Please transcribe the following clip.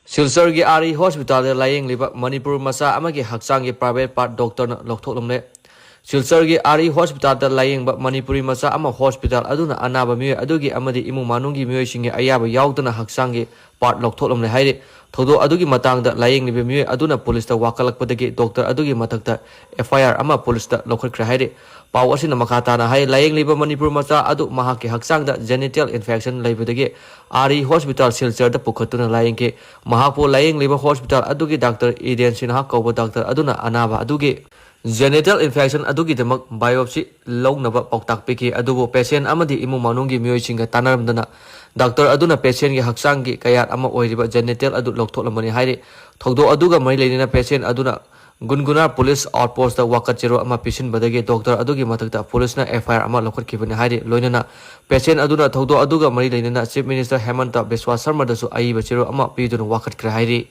Silchar gi Ari Hospital de laying liba Manipur masa amagi hakchang gi private part doctor na lokthoklamle. Silchar gi Ari Hospital de laying ba Manipuri masa ama hospital aduna anaba miyo adugi amadi imung manungi miyo singi ayaba yaudana hakchang gi part lokthoklamle haire. Thodo adugi matang da laying liba miyo aduna police ta wakalakpadagi doctor adugi matakta FIR ama police ta lokhatkra haire. Pau asina makatana hai laying liba Manipur masa adu mahaki hakchang da genital infection laibadagi Ari Hospital Silchar da pukhatuna laying ke Mahapo laying liba hospital adugi Dr. Eden Sinha kauba doctor aduna anaba adugi genital infection adugi demak biopsy lognaba pautak piki adubo patient amadi imung manungi miyoy singa tanaramdana Dr. aduna patient gi hakchang gi kayat ama oiriba genital adu loktholamani haire thogdo aduga mai leina patient aduna Gungunar Police Outpost da wakachero ama pisin badagi doctor adugi matakta police na FIR ama lokhatkibani haire loinana patient aduna thogdo aduga mari leina Chief Minister Hemanta Biswa Sharma dasu ai bachero ama piduna wakatkra haire